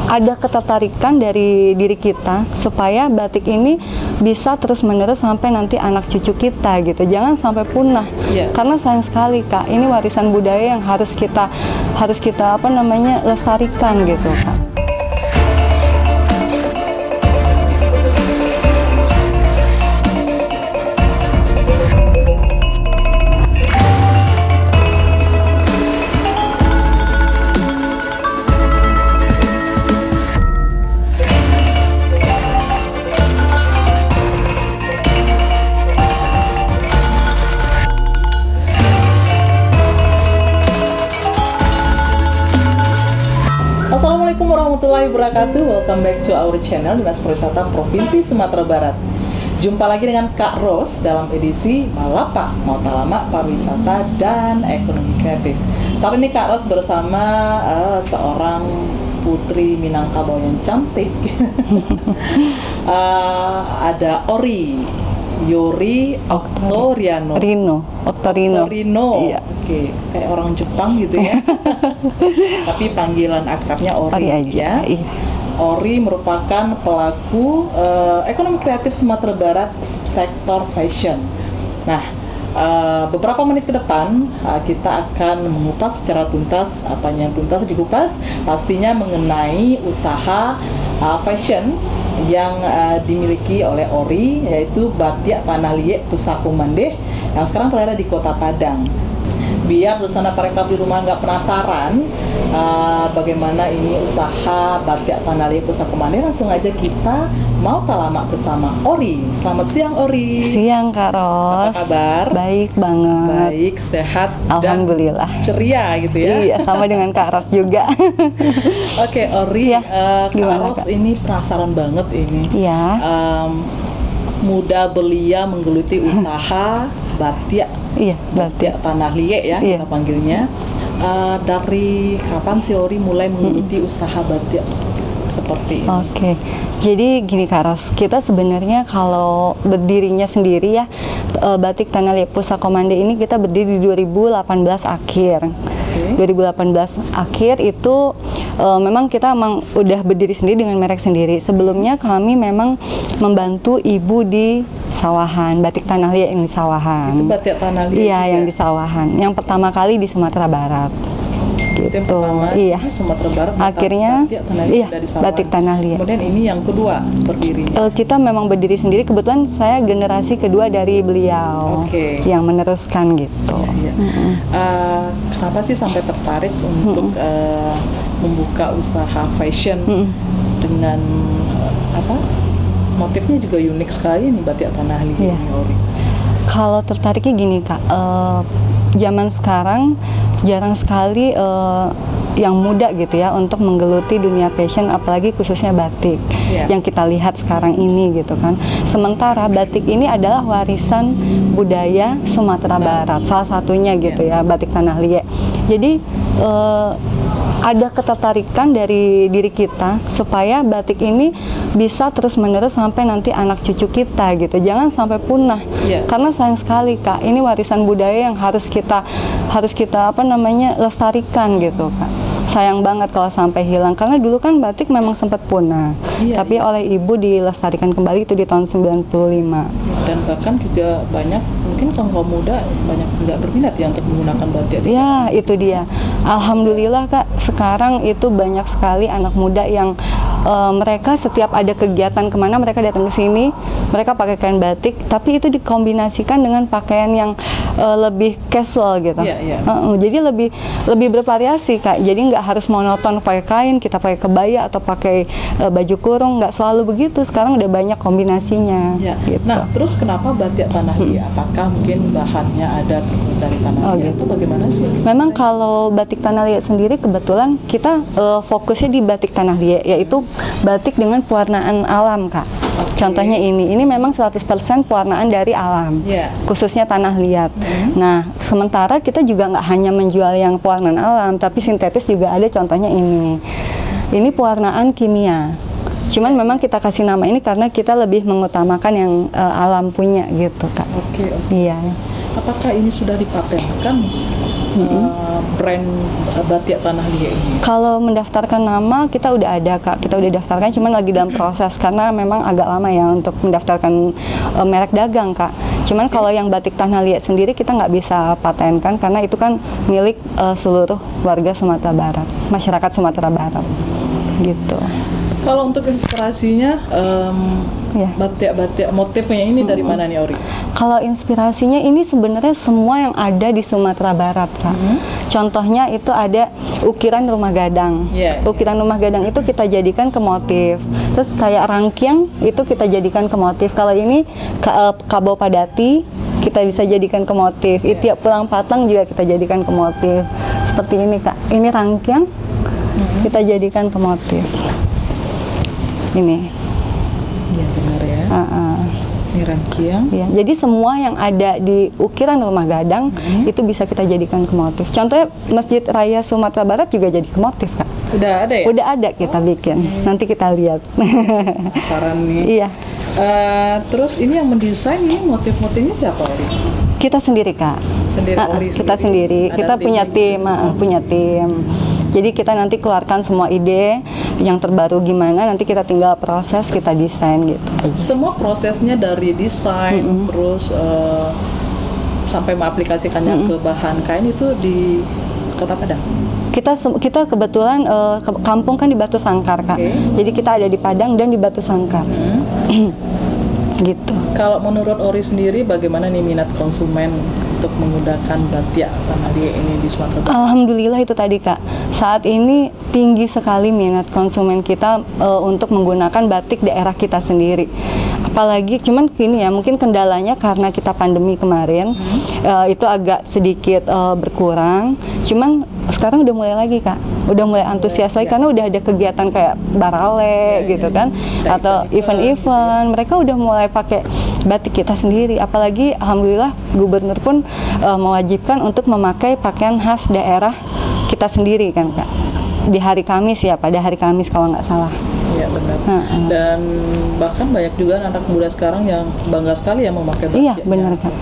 ada ketertarikan dari diri kita supaya batik ini bisa terus-menerus sampai nanti anak cucu kita gitu. Jangan sampai punah. Karena sayang sekali Kak, ini warisan budaya yang harus kita lestarikan gitu Kak. Assalamualaikum warahmatullahi wabarakatuh. Welcome back to our channel Dinas Pariwisata Provinsi Sumatera Barat. Jumpa lagi dengan Kak Ros dalam edisi Malapa, Mata Lama Pariwisata dan Ekonomi Kreatif. Saat ini Kak Ros bersama seorang putri Minangkabau yang cantik. Ada Ori Yori Octorino. Iya. Oke, kayak orang Jepang gitu ya. Tapi panggilan akrabnya Ori aja. Iya. Ori merupakan pelaku ekonomi kreatif Sumatera Barat sektor fashion. Nah, beberapa menit ke depan kita akan mengupas secara tuntas, apanya tuntas dikupas, pastinya mengenai usaha fashion yang dimiliki oleh Ori, yaitu Batik Tanah Liek Pusako Mandeh yang sekarang berada di Kota Padang. Biar Rusana Parekraf di rumah nggak penasaran bagaimana ini usaha Batik Tanah Liek Pusako Mandeh, langsung aja kita mau lama bersama Ori. Selamat siang Ori. Siang Kak Ros. Apa kabar? Baik banget. Baik, sehat Alhamdulillah. Dan ceria gitu ya. Iya, sama dengan Kak Ros juga. Oke, Ori, ya, Kak Ros Kak? Ini penasaran banget ini. Iya. Muda belia menggeluti usaha batik. Iya, batik Tanah Liek ya, kita panggilnya. Dari kapan si Ori mulai menggeluti usaha batik seperti ini? Oke, jadi gini Kak Ros, kita sebenarnya kalau berdirinya sendiri ya, Batik Tanah Liek Pusako Mandeh ini kita berdiri di 2018 akhir. 2018 akhir itu memang kita udah berdiri sendiri dengan merek sendiri. Sebelumnya kami memang membantu ibu di sawahan, Batik Tanah Liek yang di sawahan. Itu Batik Tanah Liek? Iya, yang di sawahan. Yang pertama kali di Sumatera Barat. Itu yang pertama, iya. Sumatera Barat. Akhirnya, Batik Tanah Liek. Kemudian ini yang kedua berdirinya. Kita memang berdiri sendiri. Kebetulan saya generasi kedua dari beliau yang meneruskan gitu. Iya. Kenapa sih sampai tertarik untuk membuka usaha fashion dengan motifnya juga unik sekali nih Batik Tanah Liek ini Ori. Kalau tertariknya gini Kak, zaman sekarang jarang sekali yang muda gitu ya untuk menggeluti dunia fashion, apalagi khususnya batik yang kita lihat sekarang ini gitu kan. Sementara batik ini adalah warisan budaya Sumatera Barat, salah satunya gitu ya, Batik Tanah Liek. Jadi ada ketertarikan dari diri kita supaya batik ini bisa terus-menerus sampai nanti anak cucu kita gitu. Jangan sampai punah. Karena sayang sekali Kak, ini warisan budaya yang harus kita lestarikan gitu Kak. Sayang banget kalau sampai hilang, karena dulu kan batik memang sempat punah, tapi oleh ibu dilestarikan kembali itu di tahun 95. Dan bahkan juga banyak, mungkin kaum muda banyak nggak berminat ya untuk menggunakan batik. Ya, itu dia. Alhamdulillah Kak, sekarang itu banyak sekali anak muda yang mereka setiap ada kegiatan kemana mereka datang ke sini, mereka pakai kain batik, tapi itu dikombinasikan dengan pakaian yang lebih casual gitu. Jadi lebih bervariasi Kak. Jadi nggak harus monoton pakai kain, kita pakai kebaya atau pakai baju kurung, nggak selalu begitu. Sekarang udah banyak kombinasinya. Gitu. Nah, terus kenapa Batik Tanah Liek? Apakah mungkin bahannya ada dari Tanah Liek atau bagaimana sih? Memang kalau Batik Tanah Liek sendiri kebetulan kita fokusnya di Batik Tanah Liek, yaitu batik dengan pewarnaan alam Kak. Contohnya ini memang 100% pewarnaan dari alam, khususnya tanah liat. Nah, sementara kita juga nggak hanya menjual yang pewarnaan alam, tapi sintetis juga ada. Contohnya ini pewarnaan kimia. Cuman memang kita kasih nama ini karena kita lebih mengutamakan yang alam punya gitu Kak. Iya. Apakah ini sudah dipatenkan? brand batik Tanah Liat ini? Kalau mendaftarkan nama kita udah ada Kak, kita udah daftarkan, cuman lagi dalam proses karena memang agak lama ya untuk mendaftarkan merek dagang Kak. Cuman kalau yang batik Tanah Liat sendiri kita nggak bisa patenkan karena itu kan milik seluruh warga Sumatera Barat, masyarakat Sumatera Barat gitu. Kalau untuk inspirasinya, batik-batik motifnya ini dari mana nih Ori? Kalau inspirasinya ini sebenarnya semua yang ada di Sumatera Barat Kak. Contohnya itu ada ukiran rumah gadang. Ukiran rumah gadang itu kita jadikan ke motif. Terus kayak rangkiang itu kita jadikan ke motif. Kalau ini kabau padati kita bisa jadikan ke motif. Tiap pulang patang juga kita jadikan ke motif. Seperti ini Kak. Ini rangkiang kita jadikan ke motif. Ini. Iya benar ya. Ini rangkiang. Ya, jadi semua yang ada di ukiran rumah gadang itu bisa kita jadikan ke motif. Contohnya Masjid Raya Sumatera Barat juga jadi ke motif Kak. Udah ada ya? Udah ada kita bikin. Nanti kita lihat. Saran nih. Iya. Terus ini yang mendesain ini motif-motifnya siapa Ori? Kita sendiri Kak. Kita sendiri. Kita punya tim. Jadi kita nanti keluarkan semua ide yang terbaru gimana, nanti kita tinggal proses, kita desain gitu aja. Semua prosesnya dari desain terus sampai mengaplikasikannya ke bahan kain itu di Kota Padang. Kita kebetulan kampung kan di Batu Sangkar Kak. Jadi kita ada di Padang dan di Batu Sangkar. Gitu. Kalau menurut Ori sendiri bagaimana nih minat konsumen untuk menggunakan batik Tanah Liat ini di Sumatera Barat? Alhamdulillah itu tadi Kak. Saat ini tinggi sekali minat konsumen kita untuk menggunakan batik daerah kita sendiri. Apalagi cuman gini ya, mungkin kendalanya karena kita pandemi kemarin itu agak sedikit berkurang. Cuman sekarang udah mulai lagi Kak. Udah mulai antusias lagi karena udah ada kegiatan kayak barale gitu kan, atau event-event. Mereka udah mulai pakai batik kita sendiri. Apalagi alhamdulillah gubernur pun mewajibkan untuk memakai pakaian khas daerah kita sendiri kan Kak. Di hari Kamis ya, pada hari Kamis kalau nggak salah. Iya benar. Dan bahkan banyak juga anak muda sekarang yang bangga sekali ya memakai batik. Iya benar Kak.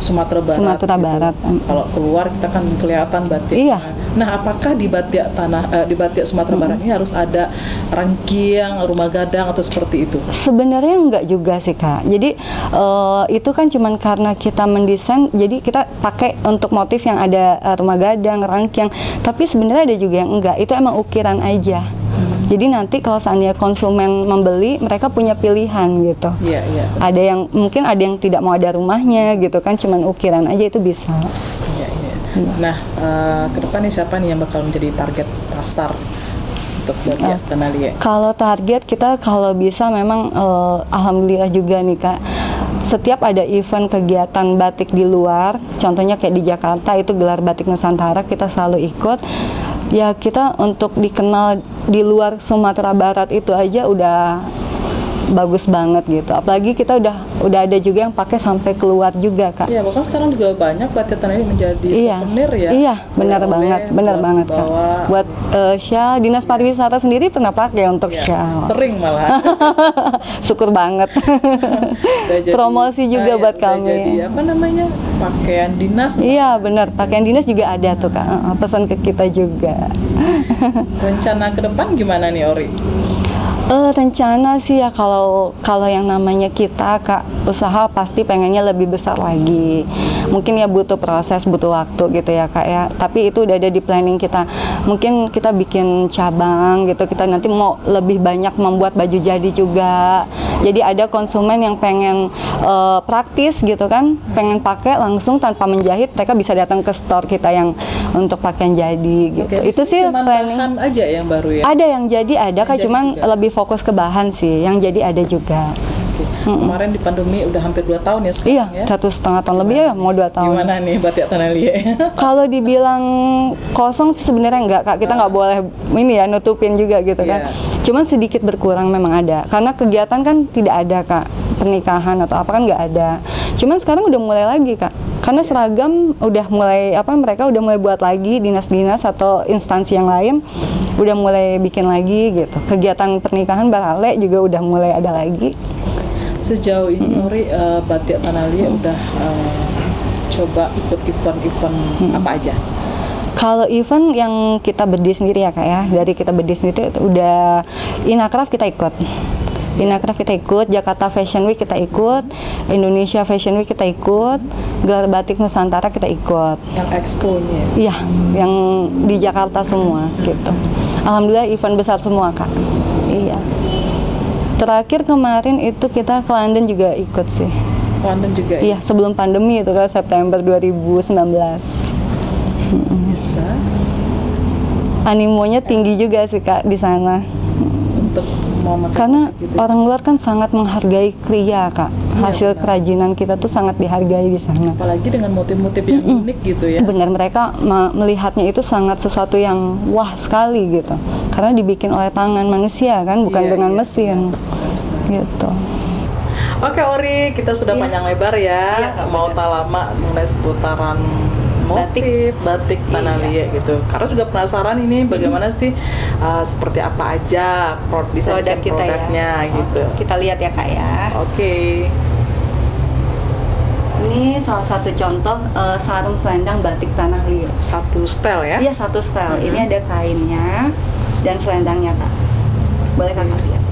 Sumatera Barat. Sumatera Barat. Kalau keluar kita kan kelihatan batik. Iya. Nah, apakah di batik di batik Sumatera Barat ini harus ada rangkiang, rumah gadang atau seperti itu? Sebenarnya enggak juga sih Kak. Jadi itu kan cuman karena kita mendesain, jadi kita pakai untuk motif yang ada rumah gadang, rangkiang. Tapi sebenarnya ada juga yang enggak. Itu emang ukiran aja. Jadi nanti kalau seandainya konsumen membeli, mereka punya pilihan gitu. Iya. Ada yang mungkin ada yang tidak mau ada rumahnya gitu kan, cuman ukiran aja itu bisa. Iya. Nah, ke depan nih siapa nih yang bakal menjadi target pasar untuk batik Tanah Liat? Kalau target kita kalau bisa memang alhamdulillah juga nih Kak. Setiap ada event kegiatan batik di luar, contohnya kayak di Jakarta itu gelar batik Nusantara, kita selalu ikut. Ya kita untuk dikenal di luar Sumatera Barat itu aja udah bagus banget gitu. Apalagi kita udah ada juga yang pakai sampai keluar juga Kak. Iya, bahkan sekarang juga banyak batik Tanah Liat menjadi souvenir ya. Iya, benar banget Kak. Buat shawl, Dinas Pariwisata sendiri pernah pakai untuk shawl. Sering malah. Syukur banget. Promosi juga buat kami. Jadi apa namanya? Pakaian dinas. Iya, benar. Pakaian dinas juga ada tuh Kak. Pesan ke kita juga. Rencana ke depan gimana nih Ori? Rencana sih ya kalau yang namanya kita Kak usaha pasti pengennya lebih besar lagi. Mungkin ya butuh proses, butuh waktu gitu ya Kak ya. Tapi itu udah ada di planning kita. Mungkin kita bikin cabang gitu. Kita nanti mau lebih banyak membuat baju jadi juga. Jadi ada konsumen yang pengen praktis gitu kan, pengen pakai langsung tanpa menjahit, mereka bisa datang ke store kita yang untuk pakaian jadi gitu. Itu sih planning. Bahan aja yang baru ya. Ada yang jadi ada Kak, cuman lebih fokus ke bahan sih. Yang jadi ada juga. Kemarin di pandemi udah hampir 2 tahun ya sekarang. Iya, 1,5 tahun lebih ya, mau 2 tahun. Gimana nih batik Tanah Liat? Kalau dibilang kosong sih sebenarnya enggak Kak, kita nggak boleh ini ya nutupin juga gitu kan. Cuman sedikit berkurang memang ada, karena kegiatan kan tidak ada Kak, pernikahan atau apa kan nggak ada. Cuman sekarang udah mulai lagi Kak, karena seragam udah mulai mereka udah mulai buat lagi, dinas-dinas atau instansi yang lain udah mulai bikin lagi gitu. Kegiatan pernikahan barale juga udah mulai ada lagi. Sejauh ini Ori batik Tanah Liat udah coba ikut event-event apa aja? Kalau event yang kita berdiri sendiri ya Kak ya, dari kita berdiri sendiri itu udah Inacraft kita ikut. Inacraft kita ikut, Jakarta Fashion Week kita ikut, Indonesia Fashion Week kita ikut, Gelar Batik Nusantara kita ikut. Yang expo-nya? Iya, yang di Jakarta semua gitu. Alhamdulillah event besar semua Kak. Iya. Terakhir kemarin itu kita ke London juga ikut sih. London juga? Iya, sebelum pandemi itu kan September 2019. Bisa. Animonya tinggi juga sih Kak di sana. Untuk momen Karena gitu. orang luar kan sangat menghargai kriya Kak. Hasil kerajinan kita tuh sangat dihargai di sana. Apalagi dengan motif-motif yang unik gitu ya. Benar, mereka melihatnya itu sangat sesuatu yang wah sekali gitu. Karena dibikin oleh tangan manusia kan, bukan dengan mesin. Gitu. Oke Ori, kita sudah panjang lebar ya. Mau tak lama mengenai seputaran motif batik Tanah Liat gitu. Karena juga penasaran ini bagaimana sih seperti apa aja desain produknya gitu. Kita lihat ya Kak ya. Oke. Ini salah satu contoh sarung selendang batik Tanah Liat. Satu style ya? Iya, satu style. Ini ada kainnya dan selendangnya Kak. Boleh Kakak lihat.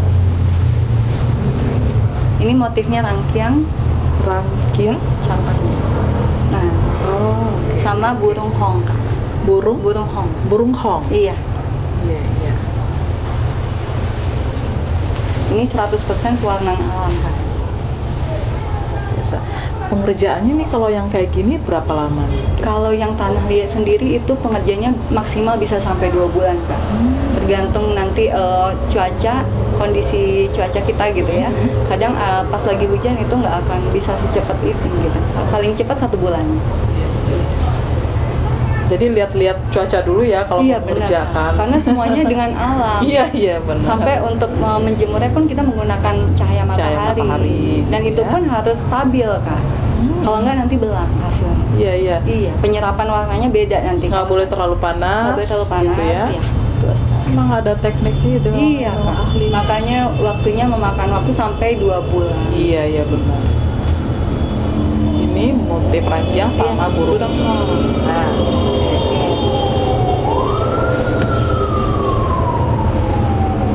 Ini motifnya rangkiang contohnya. Nah, sama burung hong Kak. Burung hong. Iya. Iya. Ini 100% pewarnaan alam Kak. Biasa. Pengerjaannya nih kalau yang kayak gini berapa lama nih? Kalau yang Tanah Liat sendiri itu pengerjaannya maksimal bisa sampai 2 bulan Kak. Tergantung nanti kondisi cuaca kita gitu ya. Kadang pas lagi hujan itu nggak akan bisa secepat itu gitu. Paling cepat 1 bulan. Jadi lihat-lihat cuaca dulu ya kalau mau mengerjakan. Karena semuanya dengan alam. Iya benar. Sampai untuk menjemurnya pun kita menggunakan cahaya matahari. Dan itu pun harus stabil Kak. Kalau enggak nanti belang hasilnya. Iya. Penyerapan warnanya beda nanti. Nggak boleh terlalu panas. Gitu ya. Iya. Emang ada tekniknya itu. Iya Kak. Makanya waktunya memakan waktu sampai 2 bulan. Iya benar. Ini motif rangkiang sama burung. Nah.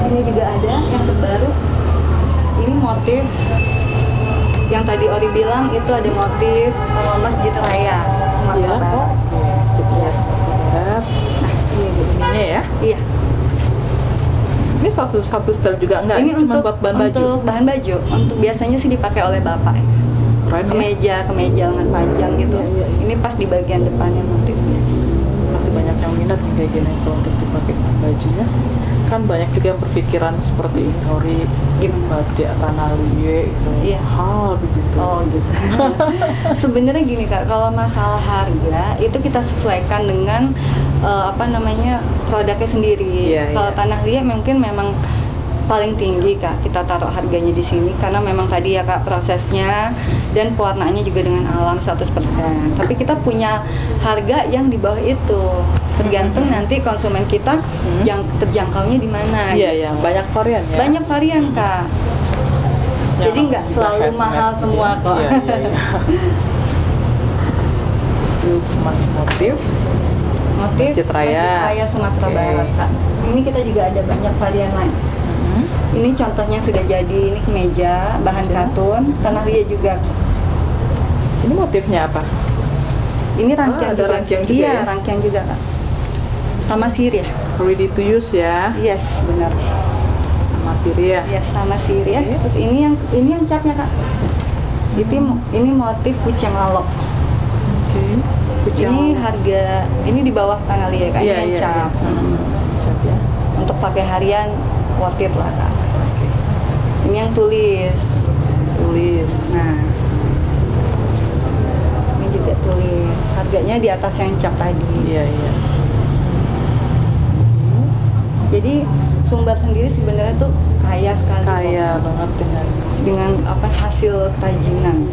Ini juga ada yang terbaru. Ini motif yang tadi Ori bilang itu ada motif Masjid Raya Sumatera Barat. Masjid Raya Sumatera Barat. Nah, ininya ya? Iya. Ini satu style juga enggak? Ini cuma buat bahan baju. Untuk bahan baju. Untuk biasanya sih dipakai oleh bapak. Keren, kemeja lengan panjang gitu. Iya. Ini pas di bagian depannya motifnya. Masih banyak yang minat kayak gini kalau untuk dipakai bajunya. Kan banyak juga yang berpikiran seperti ini, Ori, batik Tanah Liat gitu. Iya. Begitu. Oh gitu. Sebenarnya gini Kak, kalau masalah harga itu kita sesuaikan dengan produknya sendiri. Kalau Tanah Liat mungkin memang paling tinggi Kak, kita taruh harganya di sini karena memang tadi ya Kak prosesnya dan pewarnaannya juga dengan alam 100%. Tapi kita punya harga yang di bawah itu. Tergantung nanti konsumen kita yang terjangkaunya di mana. Iya, banyak varian ya. Banyak varian Kak. Jadi nggak selalu mahal semua kok. Iya. Itu motif Masjid Raya Sumatera Barat Kak. Ini kita juga ada banyak varian lain. Ini contohnya sudah jadi, ini kemeja bahan katun, Tanah Liat juga. Ini motifnya apa? Ini rangkaian ada juga. Rangkaian juga Iya, ya? rangkaian juga Kak. Sama sirih. Ready to use ya? Yes, benar. Sama sirih ya? Yes, sama sirih. Terus ini yang capnya Kak. Ini motif kucing lalok. Ini harga, ini di bawah Tanah Liat Kak. Ini yang cap. Cap ya. Untuk pakai harian worth it lah Kak. Ini yang tulis. Nah, ini juga tulis. Harganya di atas yang cap tadi. Iya. Jadi Sumbar sendiri sebenarnya tuh kaya sekali. Kaya banget dengan hasil kerajinan.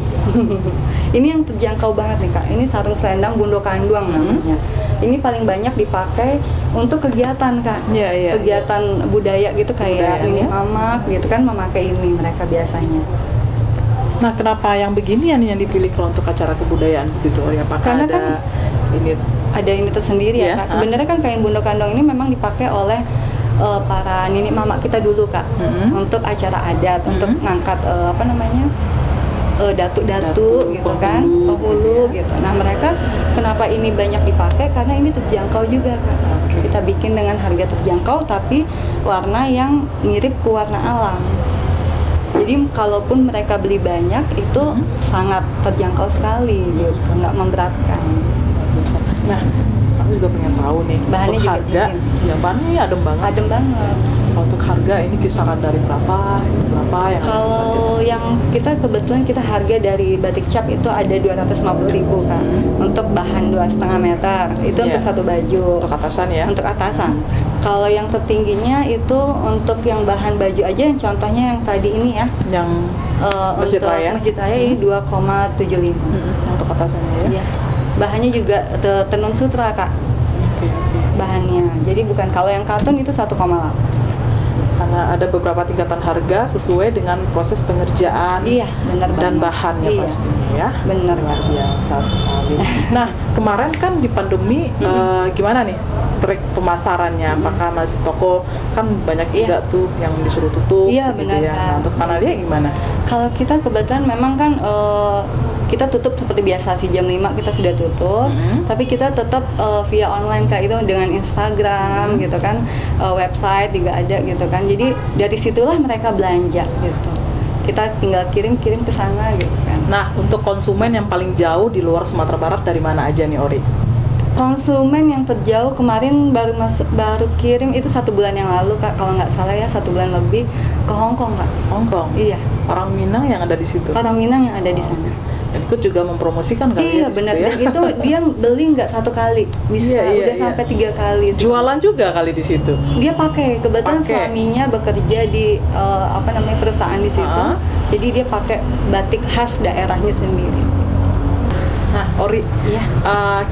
Ini yang terjangkau banget nih Kak. Ini sarung selendang Bundo Kanduang namanya. Ini paling banyak dipakai untuk kegiatan Kak. Iya. Kegiatan budaya gitu kayak mini mamak gitu kan memakai ini mereka biasanya. Nah, kenapa yang beginian yang dipilih kalau untuk acara kebudayaan begitu? Apakah Karena ada ini ada ini tersendiri ya, Iya, Kak. Sebenarnya kan kain bundo kandong ini memang dipakai oleh para nenek mama kita dulu, Kak, untuk acara adat, untuk ngangkat datu-datu gitu kan, penghulu gitu. Nah, mereka kenapa ini banyak dipakai? Karena ini terjangkau juga, Kak. Kita bikin dengan harga terjangkau tapi warna yang mirip ke warna alam. Jadi kalaupun mereka beli banyak itu sangat terjangkau sekali gitu, nggak memberatkan. Nah, aku juga pengen tahu nih Bahannya untuk juga harga. dingin. Ya, bahannya adem banget. Adem banget. Kalau untuk harga ini kisaran dari berapa yang Kalau yang kita kebetulan kita harga dari batik cap itu ada 250.000, Kak. Untuk bahan 2,5 meter itu untuk satu baju. untuk atasan ya? Untuk atasan. Kalau yang tertingginya itu untuk yang bahan baju aja, yang contohnya yang tadi ini ya. Yang Masjid untuk Raya? Masjid Raya ini 2,75. Untuk atasannya ya? Iya. Bahannya juga tenun sutra, Kak. Oke. Bahannya. Jadi bukan, kalau yang katun itu 1,8. Karena ada beberapa tingkatan harga sesuai dengan proses pengerjaan Iya, benar dan banget. bahannya Iya. pastinya ya. Benar. Luar biasa sekali. Nah, kemarin kan di pandemi gimana nih trik pemasarannya? Apakah masih toko kan banyak juga tuh yang disuruh tutup? Iya, gitu benar, ya. Kak. Nah, untuk Tanah Liat gimana? Kalau kita kebetulan memang kan kita tutup seperti biasa sih, jam 5 kita sudah tutup, tapi kita tetap via online, Kak, itu dengan Instagram gitu kan, website juga ada gitu kan. Jadi dari situlah mereka belanja gitu. Kita tinggal kirim ke sana gitu kan. Nah, untuk konsumen yang paling jauh di luar Sumatera Barat dari mana aja nih, Ori? Konsumen yang terjauh kemarin baru kirim itu 1 bulan yang lalu, Kak, kalau nggak salah ya, 1 bulan lebih ke Hong Kong, Kak. Hong Kong? Iya. Orang Minang yang ada di situ? Orang Minang yang ada di sana. Ikut juga mempromosikan kali Iya, ya? benar. Ya? Dan itu dia beli nggak 1 kali, bisa udah sampai 3 kali. Jualan juga kali di situ. Dia pakai, kebetulan suaminya bekerja di perusahaan di situ. Jadi dia pakai batik khas daerahnya sendiri. Nah, Ori,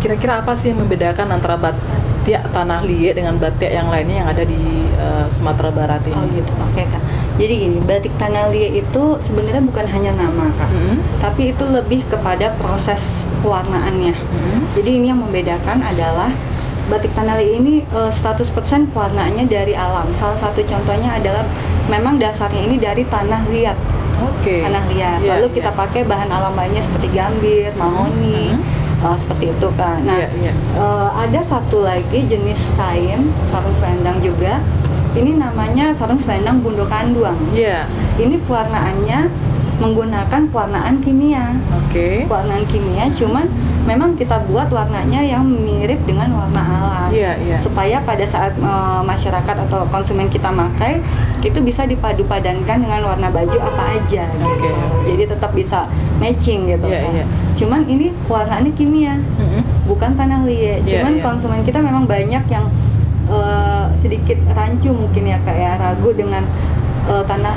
kira-kira apa sih yang membedakan antara batik Tanah Liat dengan batik yang lainnya yang ada di Sumatera Barat ini? Oh gitu, oke, Kak. Jadi gini, batik Tanah Liat itu sebenarnya bukan hanya nama, Kak, tapi itu lebih kepada proses pewarnaannya. Jadi ini yang membedakan adalah batik Tanah Liat ini 100% pewarnaannya dari alam. Salah satu contohnya adalah memang dasarnya ini dari tanah liat. Tanah liat. Lalu kita pakai bahan alam lainnya seperti gambir, mahoni, seperti itu, Kak. Nah, ada satu lagi jenis kain sarung selendang juga. Ini namanya sarung selendang bundo kanduang. Ini pewarnaannya menggunakan pewarnaan kimia. Pewarnaan kimia, cuman memang kita buat warnanya yang mirip dengan warna alam. Supaya pada saat masyarakat atau konsumen kita pakai, itu bisa dipadu-padankan dengan warna baju apa aja gitu. Jadi tetap bisa matching gitu. Cuman ini warnanya kimia, bukan Tanah Liat. Cuman konsumen kita memang banyak yang sedikit rancu mungkin ya, Kak, ya, ragu dengan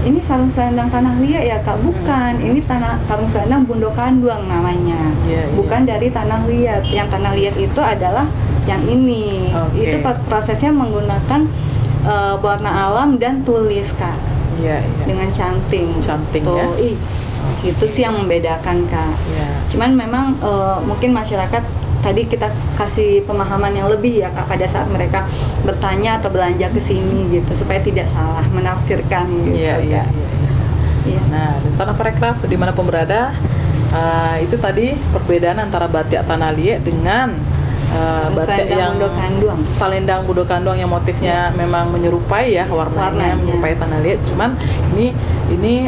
ini sarung selendang Tanah Liat ya, Kak. Bukan, ini sarung selendang bundo kanduang namanya. Bukan dari Tanah Liat. Yang Tanah Liat itu adalah yang ini. Itu prosesnya menggunakan warna alam dan tulis, Kak. Dengan canting ya. Itu sih yang membedakan, Kak. Cuman memang mungkin masyarakat tadi kita kasih pemahaman yang lebih ya, Kak, pada saat mereka bertanya atau belanja ke sini gitu, supaya tidak salah menafsirkan gitu. Nah, Sana Parekraf dimanapun berada, itu tadi perbedaan antara batik Tanah Liat dengan batik yang selendang bundo kanduang yang motifnya memang menyerupai ya, warnanya menyerupai Tanah Liat. Cuman ini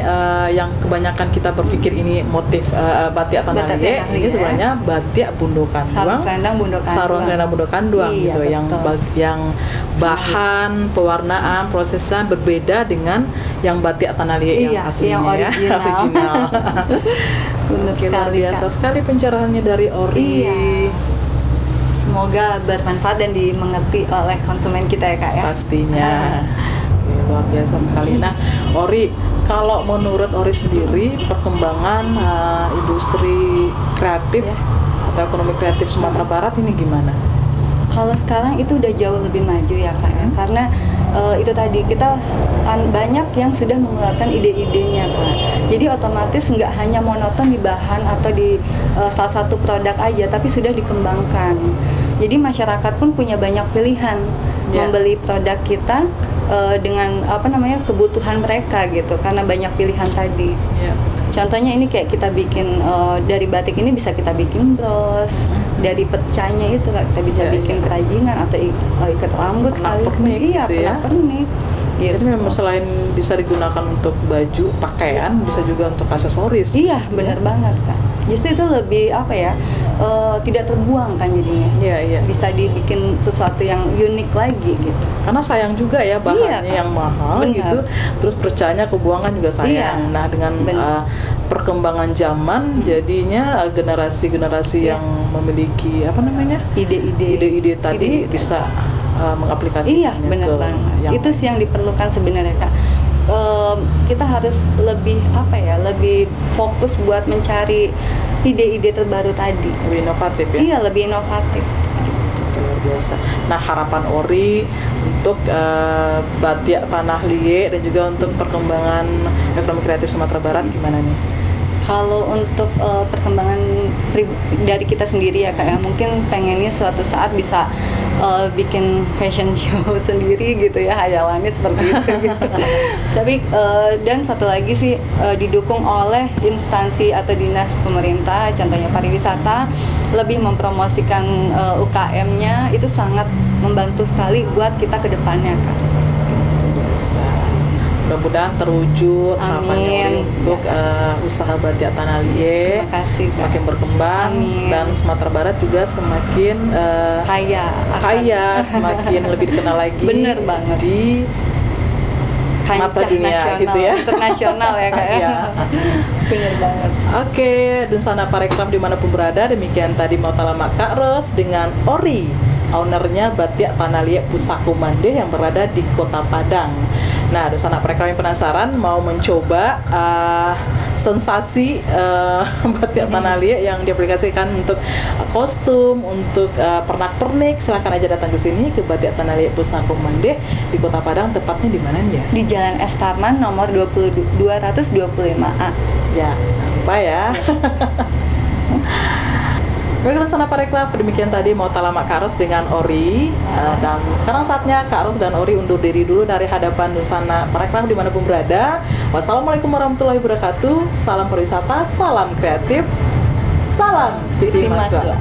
yang kebanyakan kita berpikir ini motif batik Tanah Liat, ini sebenarnya batik bundo kanduang, sarung selendang bundo kanduang gitu, yang bahan pewarnaan prosesnya berbeda dengan yang batik Tanah Liat yang aslinya, yang original. Luar biasa sekali pencerahannya dari Ori. Semoga bermanfaat dan dimengerti oleh konsumen kita ya, Kak, ya. Pastinya. Luar biasa sekali. Nah, Ori, kalau menurut Ori sendiri perkembangan industri kreatif atau ekonomi kreatif Sumatera Barat ini gimana? Kalau sekarang itu udah jauh lebih maju ya, Kak, ya. Karena itu tadi kita banyak yang sudah mengeluarkan ide-idenya kan. Jadi otomatis nggak hanya monoton di bahan atau di salah satu produk aja, tapi sudah dikembangkan. Jadi masyarakat pun punya banyak pilihan membeli produk kita dengan kebutuhan mereka gitu, karena banyak pilihan tadi. Contohnya ini kayak kita bikin dari batik ini bisa kita bikin bros, dari pecahnya itu kita bisa bikin kerajinan atau ikat rambut pernik gitu ya. Pernik. Gitu. Jadi memang selain bisa digunakan untuk baju, pakaian, bisa juga untuk aksesoris. Iya, benar banget Kak. Justru itu lebih tidak terbuang kan jadinya. Iya. Bisa dibikin sesuatu yang unik lagi gitu. Karena sayang juga ya bahannya yang mahal gitu. Terus percaya kebuang kan juga sayang. Nah, dengan perkembangan zaman jadinya generasi-generasi yang memiliki ide-ide tadi bisa mengaplikasikannya. Iya, benar banget. Itu sih yang diperlukan sebenarnya Kak. Kita harus lebih lebih fokus buat mencari ide-ide terbaru tadi. Lebih inovatif ya? Iya, lebih inovatif. Luar biasa. Nah, harapan Ori untuk Batik Tanah Liye dan juga untuk perkembangan ekonomi kreatif Sumatera Barat gimana nih? Kalau untuk perkembangan dari kita sendiri ya Kak ya, mungkin pengennya suatu saat bisa bikin fashion show sendiri gitu ya, hayalannya seperti itu gitu. Tapi dan satu lagi sih didukung oleh instansi atau dinas pemerintah, contohnya pariwisata, lebih mempromosikan UKM-nya, itu sangat membantu sekali buat kita ke depannya Kak. Mudah-mudahan terwujud harapannya untuk usaha Batik Tanah Liye semakin berkembang. Dan Sumatera Barat juga semakin kaya, semakin lebih dikenal lagi. Bener banget di mata dunia nasional, gitu ya, internasional ya Kak ya. Bener banget. Oke, Dunsana Parekraf dimanapun berada, demikian tadi mau talama Kak Ros dengan Ori, ownernya Batik Tanah Liye Pusaku Mande yang berada di Kota Padang. Nah, Dunsana Parekraf yang penasaran mau mencoba sensasi Batik Tanah Liye yang diaplikasikan untuk kostum, untuk pernak-pernik, silakan aja datang ke sini ke Batik Tanah Liye Pusaku Mande di Kota Padang. Tepatnya di mana ya? Di Jalan Es Parman nomor 225A. Ya, lupa ya. Baik, Dunsana Parekraf, demikian tadi mau talama Kak Ros dengan Ori. Dan sekarang saatnya Kak Ros dan Ori undur diri dulu dari hadapan Dunsana Parekraf dimanapun berada. Wassalamualaikum warahmatullahi wabarakatuh. Salam pariwisata, salam kreatif, salam Titi Maswa.